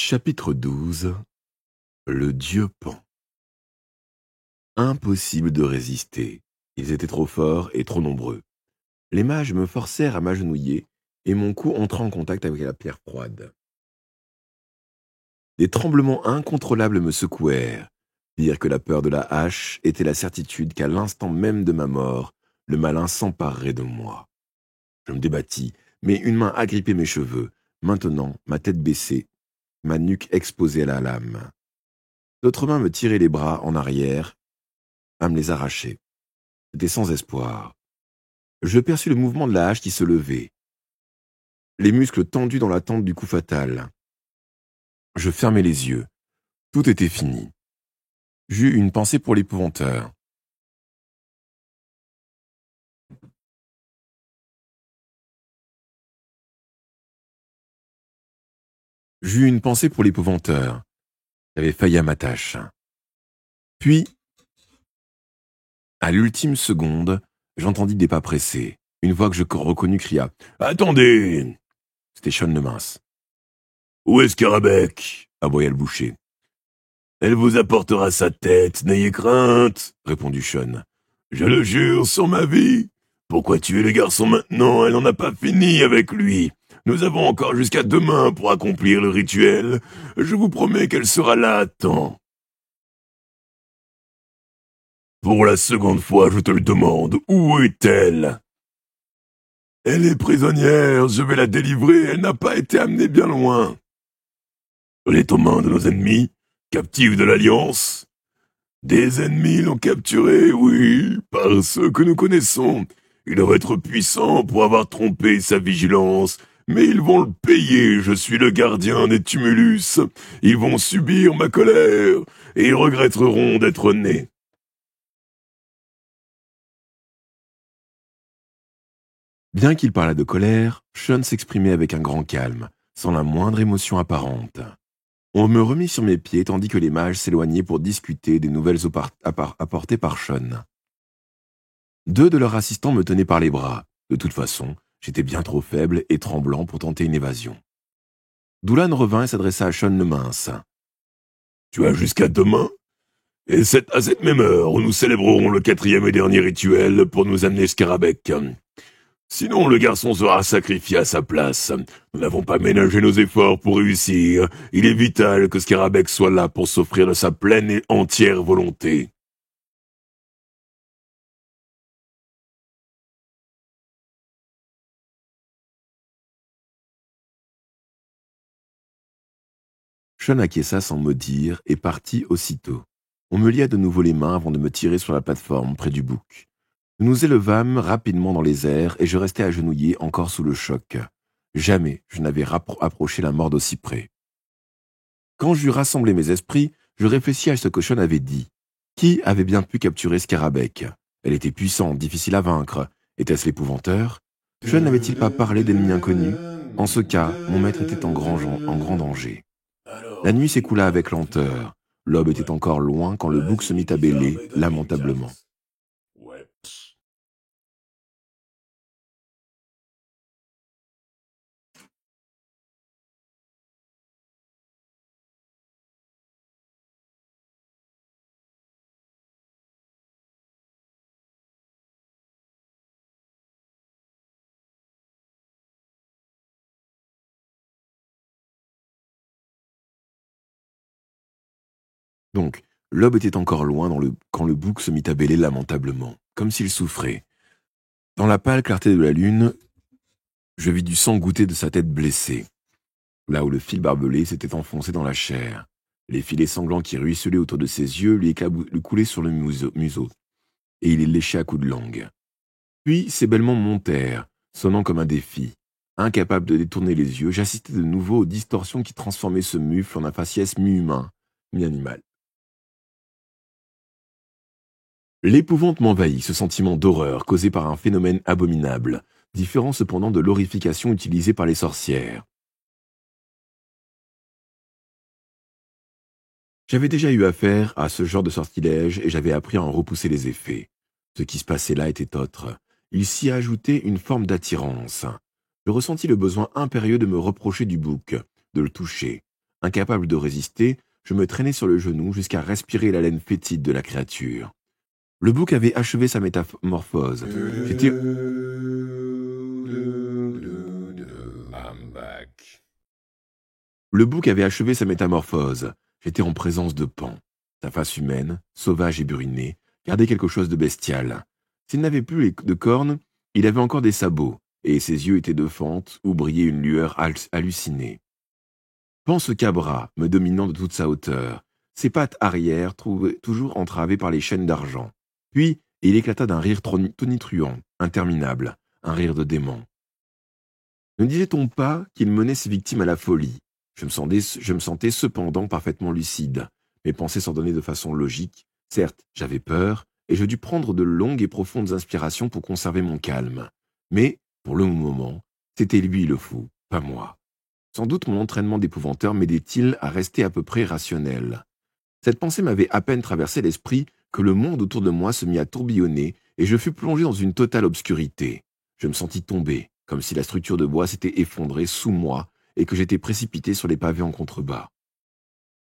Chapitre 12. Le dieu Pan. Impossible de résister. Ils étaient trop forts et trop nombreux. Les mages me forcèrent à m'agenouiller et mon cou entra en contact avec la pierre froide. Des tremblements incontrôlables me secouèrent. Pire que la peur de la hache était la certitude qu'à l'instant même de ma mort, le malin s'emparerait de moi. Je me débattis, mais une main agrippait mes cheveux. Maintenant, ma tête baissée, ma nuque exposée à la lame. L'autre main me tirait les bras en arrière, à me les arracher. C'était sans espoir. Je perçus le mouvement de la hache qui se levait, les muscles tendus dans l'attente du coup fatal. Je fermai les yeux. Tout était fini. J'eus une pensée pour l'épouvanteur. J'avais failli à ma tâche. Puis, à l'ultime seconde, j'entendis des pas pressés. Une voix que je reconnus cria « Attendez !» C'était Sean le mince. « Où est Scarabech ?» aboya le boucher. « Elle vous apportera sa tête, n'ayez crainte !» répondit Sean. « Je le jure sur ma vie. Pourquoi tuer le garçon maintenant? Elle n'en a pas fini avec lui. Nous avons encore jusqu'à demain pour accomplir le rituel. Je vous promets qu'elle sera là à temps. » « Pour la seconde fois, je te le demande, où est-elle? » ?»« Elle est prisonnière, je vais la délivrer, elle n'a pas été amenée bien loin. » »« Elle est aux mains de nos ennemis, captive de l'Alliance. » »« Des ennemis l'ont capturée, oui, par ceux que nous connaissons. Il doit être puissant pour avoir trompé sa vigilance, mais ils vont le payer, je suis le gardien des tumulus. Ils vont subir ma colère, et ils regretteront d'être nés. » Bien qu'il parlât de colère, Sean s'exprimait avec un grand calme, sans la moindre émotion apparente. On me remit sur mes pieds tandis que les mages s'éloignaient pour discuter des nouvelles apportées par Sean. Deux de leurs assistants me tenaient par les bras. De toute façon, j'étais bien trop faible et tremblant pour tenter une évasion. Doulan revint et s'adressa à Sean le mince. « Tu as jusqu'à demain? Et c'est à cette même heure où nous célébrerons le 4e et dernier rituel pour nous amener Scarabech. Sinon, le garçon sera sacrifié à sa place. Nous n'avons pas ménagé nos efforts pour réussir. Il est vital que Scarabech soit là pour s'offrir de sa pleine et entière volonté. » Sean acquiesça sans me dire et partit aussitôt. On me lia de nouveau les mains avant de me tirer sur la plateforme près du bouc. Nous nous élevâmes rapidement dans les airs et je restai agenouillé encore sous le choc. Jamais je n'avais approché la mort d'aussi près. Quand j'eus rassemblé mes esprits, je réfléchis à ce que Sean avait dit. Qui avait bien pu capturer Scarabech? Elle était puissante, difficile à vaincre. Était-ce l'épouvanteur? Sean n'avait-il pas parlé d'ennemis inconnus? En ce cas, mon maître était en grand danger. La nuit s'écoula avec lenteur. L'aube était encore loin quand le bouc se mit à bêler, lamentablement. Donc, l'aube était encore loin quand le bouc se mit à bêler lamentablement, comme s'il souffrait. Dans la pâle clarté de la lune, je vis du sang goûter de sa tête blessée, là où le fil barbelé s'était enfoncé dans la chair. Les filets sanglants qui ruisselaient autour de ses yeux lui coulaient sur le museau, et il les léchait à coups de langue. Puis ses bêlements montèrent, sonnant comme un défi. Incapable de détourner les yeux, j'assistais de nouveau aux distorsions qui transformaient ce mufle en un faciès mi-humain, mi-animal. L'épouvante m'envahit, ce sentiment d'horreur causé par un phénomène abominable, différent cependant de l'horrification utilisée par les sorcières. J'avais déjà eu affaire à ce genre de sortilège et j'avais appris à en repousser les effets. Ce qui se passait là était autre. Il s'y ajoutait une forme d'attirance. Je ressentis le besoin impérieux de me reprocher du bouc, de le toucher. Incapable de résister, je me traînais sur le genou jusqu'à respirer l'haleine fétide de la créature. Le bouc avait achevé sa métamorphose. J'étais... I'm back. Le bouc avait achevé sa métamorphose. J'étais en présence de Pan. Sa face humaine, sauvage et burinée, gardait quelque chose de bestial. S'il n'avait plus de cornes, il avait encore des sabots, et ses yeux étaient de fente où brillait une lueur hallucinée. Pan se cabra, me dominant de toute sa hauteur. Ses pattes arrière trouvaient toujours entravées par les chaînes d'argent. Puis, il éclata d'un rire tonitruant, interminable, un rire de démon. Ne disait-on pas qu'il menait ses victimes à la folie? Je me sentais cependant parfaitement lucide. Mes pensées s'ordonnaient de façon logique. Certes, j'avais peur, et je dus prendre de longues et profondes inspirations pour conserver mon calme. Mais, pour le moment, c'était lui le fou, pas moi. Sans doute mon entraînement d'épouvanteur m'aidait-il à rester à peu près rationnel. Cette pensée m'avait à peine traversé l'esprit que le monde autour de moi se mit à tourbillonner et je fus plongé dans une totale obscurité. Je me sentis tomber, comme si la structure de bois s'était effondrée sous moi et que j'étais précipité sur les pavés en contrebas.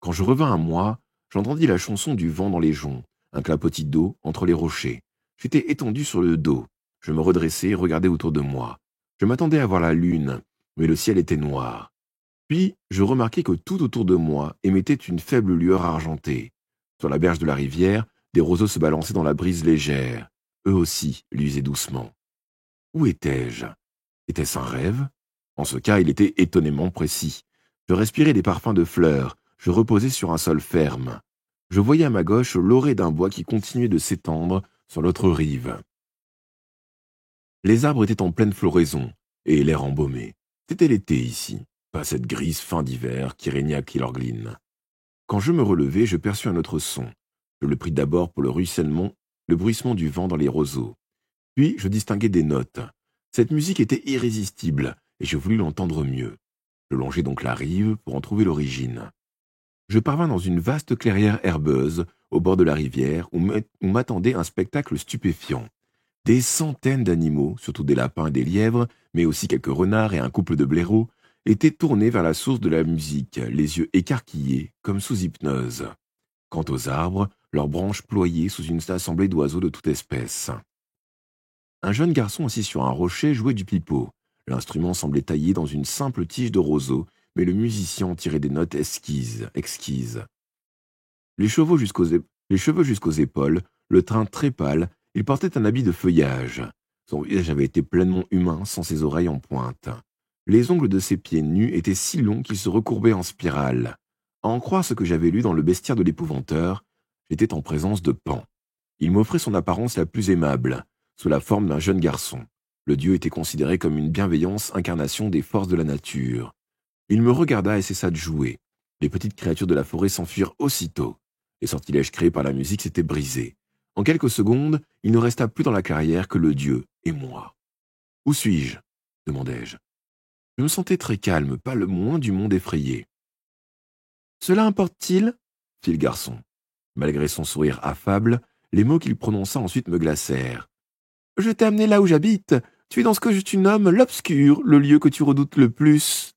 Quand je revins à moi, j'entendis la chanson du vent dans les joncs, un clapotis d'eau entre les rochers. J'étais étendu sur le dos. Je me redressai et regardai autour de moi. Je m'attendais à voir la lune, mais le ciel était noir. Puis, je remarquai que tout autour de moi émettait une faible lueur argentée. Sur la berge de la rivière, des roseaux se balançaient dans la brise légère. Eux aussi luisaient doucement. Où étais-je? Était-ce un rêve? En ce cas, il était étonnamment précis. Je respirais des parfums de fleurs, je reposais sur un sol ferme. Je voyais à ma gauche l'orée d'un bois qui continuait de s'étendre sur l'autre rive. Les arbres étaient en pleine floraison, et l'air embaumé. C'était l'été ici, pas cette grise fin d'hiver qui régnait à Kilorglin. Quand je me relevai, je perçus un autre son. Je le pris d'abord pour le ruissellement, le bruissement du vent dans les roseaux. Puis je distinguai des notes. Cette musique était irrésistible, et je voulus l'entendre mieux. Je longeai donc la rive pour en trouver l'origine. Je parvins dans une vaste clairière herbeuse, au bord de la rivière, où m'attendait un spectacle stupéfiant. Des centaines d'animaux, surtout des lapins et des lièvres, mais aussi quelques renards et un couple de blaireaux, étaient tournés vers la source de la musique, les yeux écarquillés, comme sous hypnose. Quant aux arbres, leurs branches ployaient sous une assemblée d'oiseaux de toute espèce. Un jeune garçon assis sur un rocher jouait du pipeau. L'instrument semblait taillé dans une simple tige de roseau, mais le musicien en tirait des notes exquises. Les cheveux jusqu'aux épaules, le teint très pâle, il portait un habit de feuillage. Son visage avait été pleinement humain sans ses oreilles en pointe. Les ongles de ses pieds nus étaient si longs qu'ils se recourbaient en spirale. À en croire ce que j'avais lu dans le bestiaire de l'épouvanteur, j'étais en présence de Pan. Il m'offrait son apparence la plus aimable, sous la forme d'un jeune garçon. Le dieu était considéré comme une bienveillante incarnation des forces de la nature. Il me regarda et cessa de jouer. Les petites créatures de la forêt s'enfuirent aussitôt. Les sortilèges créés par la musique s'étaient brisés. En quelques secondes, il ne resta plus dans la carrière que le dieu et moi. « Où suis-je » demandai-je. Je me sentais très calme, pas le moins du monde effrayé. « Cela importe-t-il » fit le garçon. Malgré son sourire affable, les mots qu'il prononça ensuite me glacèrent. « Je t'ai amené là où j'habite. Tu es dans ce que tu nommes l'obscur, le lieu que tu redoutes le plus.